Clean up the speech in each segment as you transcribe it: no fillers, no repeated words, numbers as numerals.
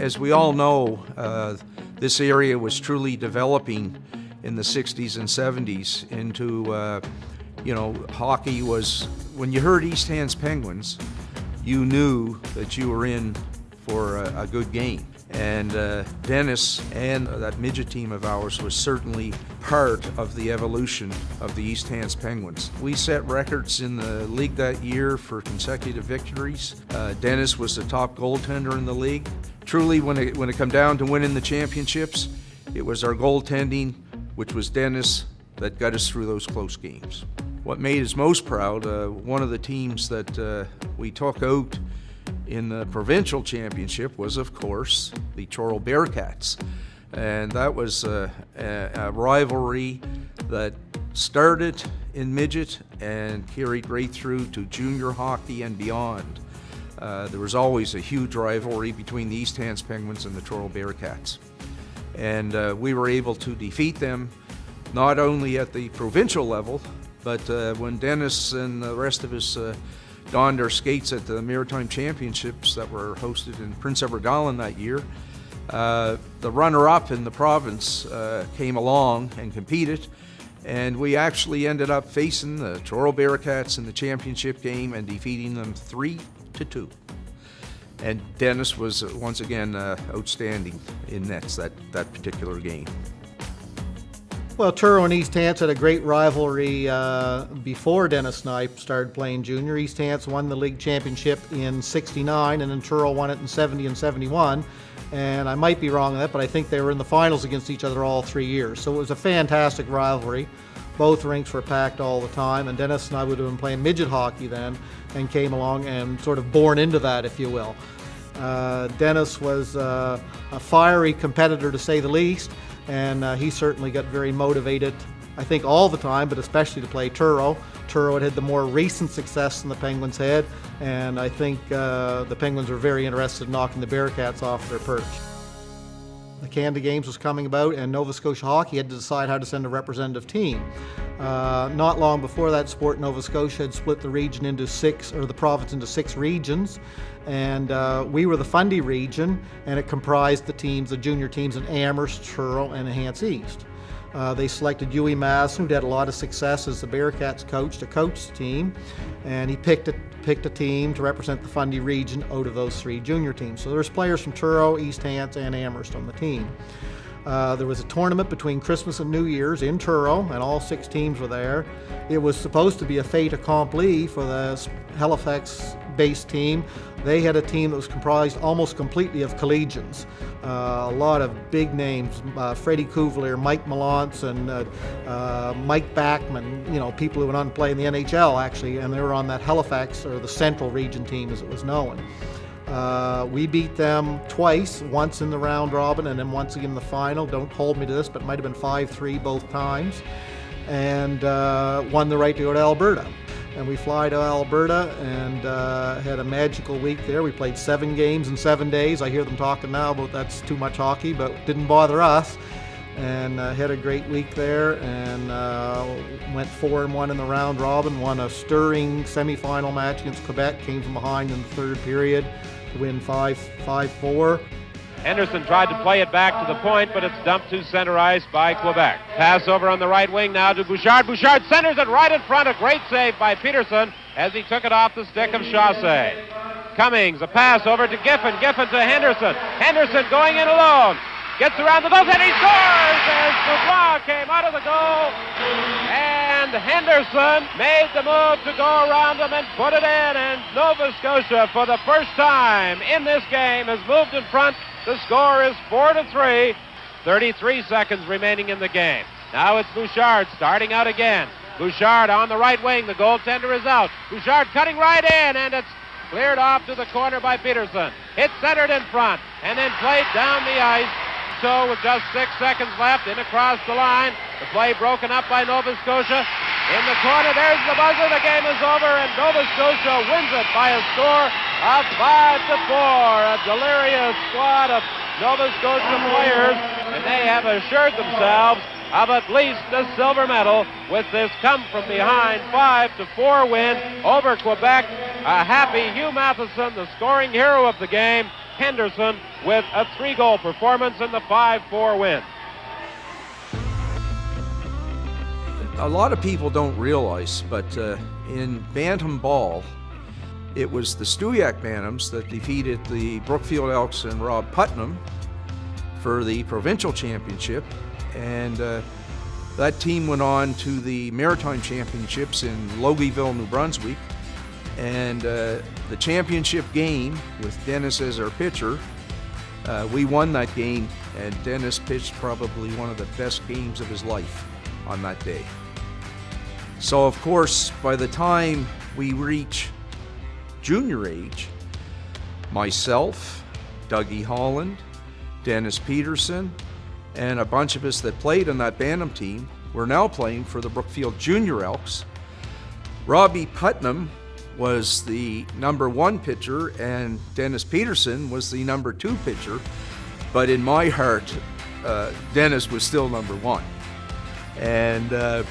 as we all know, this area was truly developing in the 60s and 70s into, hockey was, when you heard East Hants Penguins, you knew that you were in for a good game. And Dennis and that midget team of ours was certainly part of the evolution of the East Hants Penguins. We set records in the league that year for consecutive victories. Dennis was the top goaltender in the league. Truly, when it come down to winning the championships, it was our goaltending, which was Dennis, that got us through those close games. What made us most proud, one of the teams that we took out in the provincial championship was, of course, the Truro Bearcats. And that was a rivalry that started in midget and carried right through to junior hockey and beyond. There was always a huge rivalry between the East Hants Penguins and the Truro Bearcats. And we were able to defeat them not only at the provincial level, but when Dennis and the rest of us donned our skates at the Maritime Championships that were hosted in Prince Edward Island that year, the runner-up in the province came along and competed, and we actually ended up facing the Truro Bearcats in the championship game and defeating them 3-2. And Dennis was once again outstanding in nets that particular game. Well, Truro and East Hants had a great rivalry before Dennis and I started playing junior. East Hants won the league championship in '69, and then Truro won it in '70 and '71. And I might be wrong on that, but I think they were in the finals against each other all 3 years. So it was a fantastic rivalry. Both rinks were packed all the time, and Dennis and I would have been playing midget hockey then and came along and sort of born into that, if you will. Dennis was a fiery competitor, to say the least, and he certainly got very motivated, I think all the time, but especially to play Truro. Truro had the more recent success than the Penguins had, and I think the Penguins were very interested in knocking the Bearcats off their perch. The Canada Games was coming about, and Nova Scotia Hockey had to decide how to send a representative team. Not long before that, Sport Nova Scotia had split the region into the province into 6 regions, and we were the Fundy region, and it comprised the junior teams in Amherst, Truro, and Hants East. They selected Huey Madison, who'd had a lot of success as the Bearcats coach, to coach the team, and he picked a team to represent the Fundy region out of those 3 junior teams. So there's players from Truro, East Hants, and Amherst on the team. There was a tournament between Christmas and New Year's in Truro, and all 6 teams were there. It was supposed to be a fait accompli for the Halifax-based team. They had a team that was comprised almost completely of collegians. A lot of big names, Freddie Cuvalier, Mike Malance, and Mike Backman, people who went on to play in the NHL, actually, and they were on that Halifax, or the Central Region team as it was known. We beat them twice, once in the round robin and then once again in the final. Don't hold me to this, but it might have been 5-3 both times, and won the right to go to Alberta. And we fly to Alberta and had a magical week there. We played 7 games in 7 days. I hear them talking now about that's too much hockey, but it didn't bother us. And had a great week there, and went 4-1 in the round robin, won a stirring semifinal match against Quebec, came from behind in the 3rd period to win 5-4. Henderson tried to play it back to the point, but it's dumped to center ice by Quebec. Pass over on the right wing now to Bouchard. Bouchard centers it right in front. A great save by Peterson as he took it off the stick of Chaussee. Cummings, a pass over to Giffen. Giffen to Henderson. Henderson going in alone. Gets around the goal and he scores as Dubois came out of the goal. And Henderson made the move to go around him and put it in. And Nova Scotia, for the first time in this game, has moved in front. The score is 4-3. 33 seconds remaining in the game. Now it's Bouchard starting out again. Bouchard on the right wing. The goaltender is out. Bouchard cutting right in, and it's cleared off to the corner by Peterson. It's centered in front and then played down the ice. So with just 6 seconds left, in across the line. The play broken up by Nova Scotia. In the corner, there's the buzzer. The game is over, and Nova Scotia wins it by a score of 5-4. A delirious squad of Nova Scotia players, and they have assured themselves of at least a silver medal with this come-from-behind 5-4 win over Quebec. A happy Hugh Matheson, the scoring hero of the game. Henderson with a 3-goal performance in the 5-4 win. A lot of people don't realize, but in Bantam Ball, it was the Stewiacke Bantams that defeated the Brookfield Elks and Rob Putnam for the provincial championship, and that team went on to the Maritime Championships in Logieville, New Brunswick, and the championship game with Dennis as our pitcher, we won that game, and Dennis pitched probably one of the best games of his life on that day. So of course, by the time we reach junior age, myself, Dougie Holland, Dennis Peterson, and a bunch of us that played on that Bantam team were now playing for the Brookfield Junior Elks. Robbie Putnam was the number 1 pitcher and Dennis Peterson was the number 2 pitcher, but in my heart, Dennis was still number 1. And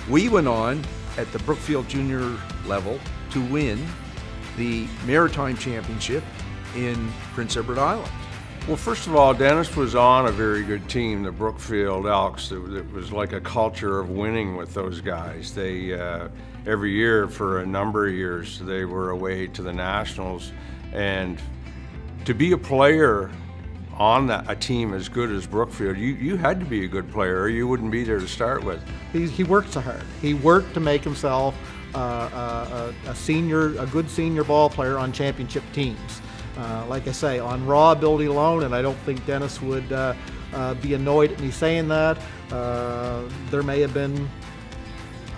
we went on at the Brookfield Junior level to win the Maritime Championship in Prince Edward Island. Well, first of all, Dennis was on a very good team, the Brookfield Elks. It was like a culture of winning with those guys. They, every year for a number of years, they were away to the Nationals. And to be a player on a team as good as Brookfield, you had to be a good player or you wouldn't be there to start with. He worked so hard. He worked to make himself a good senior ball player on championship teams. Like I say, on raw ability alone, and I don't think Dennis would be annoyed at me saying that, there may have been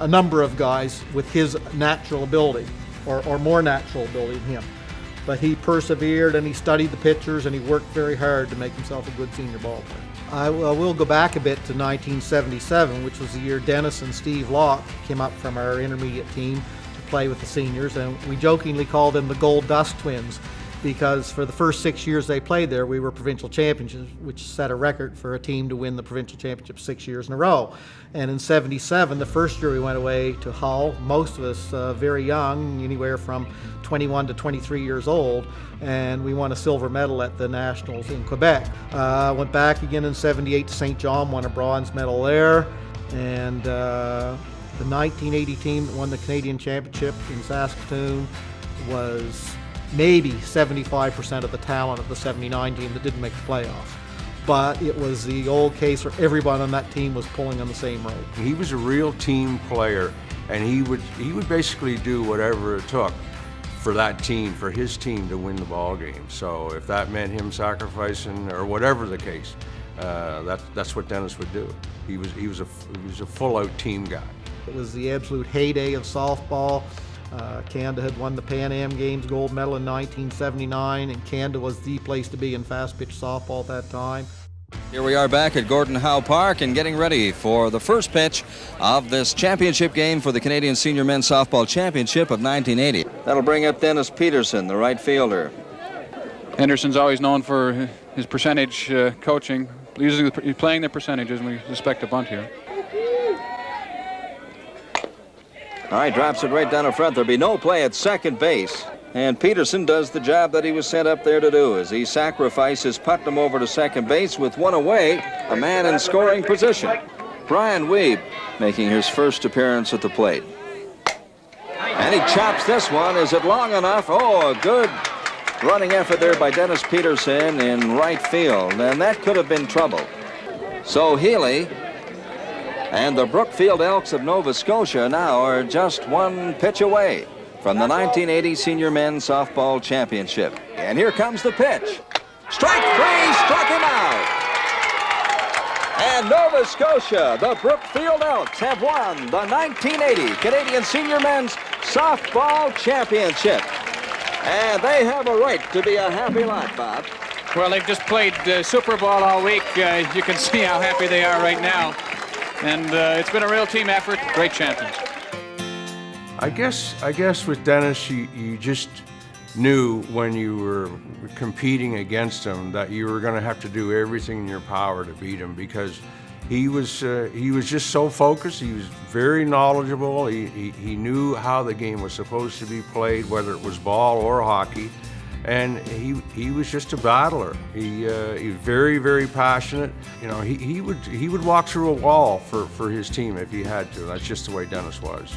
a number of guys with his natural ability or more natural ability than him. But he persevered and he studied the pitchers and he worked very hard to make himself a good senior ball player. I will go back a bit to 1977, which was the year Dennis and Steve Locke came up from our intermediate team to play with the seniors, and we jokingly called them the Gold Dust Twins, because for the first 6 years they played there, we were provincial champions, which set a record for a team to win the provincial championship 6 years in a row. And in '77, the first year we went away to Hull, most of us very young, anywhere from 21 to 23 years old, and we won a silver medal at the Nationals in Quebec. Went back again in '78 to St. John, won a bronze medal there, and the 1980 team that won the Canadian Championship in Saskatoon was maybe 75% of the talent of the '79 team that didn't make the playoffs. But it was the old case where everyone on that team was pulling on the same rope. He was a real team player, and he would basically do whatever it took for that team, for his team to win the ball game. So if that meant him sacrificing or whatever the case, that's what Dennis would do. He was a full-out team guy. It was the absolute heyday of softball. Canada had won the Pan Am Games gold medal in 1979, and Canada was the place to be in fast-pitch softball at that time. Here we are back at Gordon Howe Park and getting ready for the first pitch of this championship game for the Canadian Senior Men's Softball Championship of 1980. That'll bring up Dennis Peterson, the right fielder. Henderson's always known for his percentage coaching, playing the percentages, and we suspect a bunt here. All right, drops it right down in front. There'll be no play at second base. And Peterson does the job that he was sent up there to do as he sacrifices Putnam over to second base with one away, a man in scoring position. Brian Weeb making his first appearance at the plate. And he chops this one. Is it long enough? Oh, a good running effort there by Dennis Peterson in right field. And that could have been trouble. So Healy and the Brookfield Elks of Nova Scotia now are just one pitch away from the 1980 Senior Men's Softball Championship. And here comes the pitch. Strike three, struck him out. And Nova Scotia, the Brookfield Elks, have won the 1980 Canadian Senior Men's Softball Championship. And they have a right to be a happy lot, Bob. Well, they've just played Super Bowl all week. You can see how happy they are right now. And it's been a real team effort. Great champions. I guess with Dennis, you just knew when you were competing against him that you were going to have to do everything in your power to beat him, because he was just so focused. He was very knowledgeable. He knew how the game was supposed to be played, whether it was ball or hockey, And he was just a battler. He was very, very passionate. You know, he would walk through a wall for his team if he had to. That's just the way Dennis was.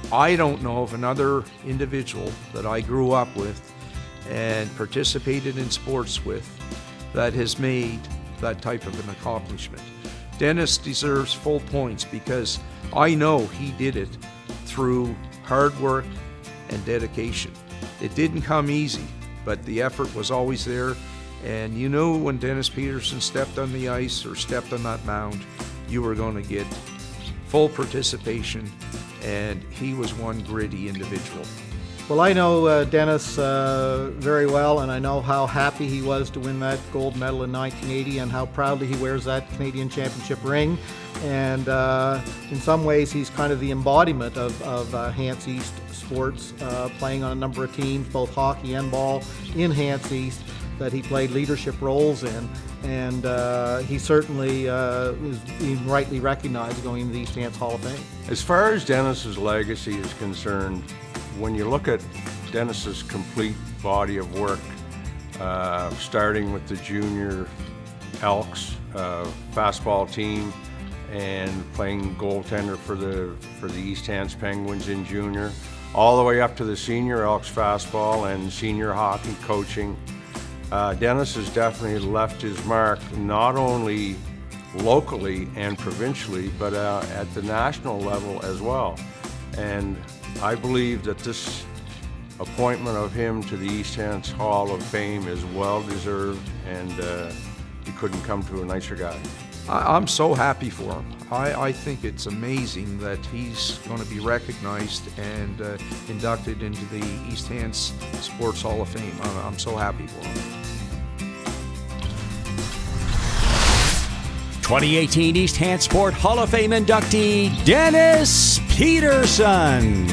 I don't know of another individual that I grew up with and participated in sports with that has made that type of an accomplishment. Dennis deserves full points because I know he did it through hard work and dedication. It didn't come easy, but the effort was always there. And you knew when Dennis Peterson stepped on the ice or stepped on that mound, you were going to get full participation, and he was one gritty individual. Well, I know Dennis very well, and I know how happy he was to win that gold medal in 1980 and how proudly he wears that Canadian Championship ring. And in some ways, he's kind of the embodiment of Hants East sports, playing on a number of teams, both hockey and ball, in Hants East, that he played leadership roles in. And he certainly is being rightly recognized going into the East Hants Hall of Fame. As far as Dennis's legacy is concerned, when you look at Dennis's complete body of work, starting with the junior Elks fastball team and playing goaltender for the East Hants Penguins in junior, all the way up to the senior Elks fastball and senior hockey coaching, Dennis has definitely left his mark not only locally and provincially, but at the national level as well. And I believe that this appointment of him to the East Hants Hall of Fame is well deserved, and he couldn't come to a nicer guy. I'm so happy for him. I think it's amazing that he's going to be recognized and inducted into the East Hants Sports Hall of Fame. I'm so happy for him. 2018 East Hants Sport Hall of Fame inductee, Dennis Peterson.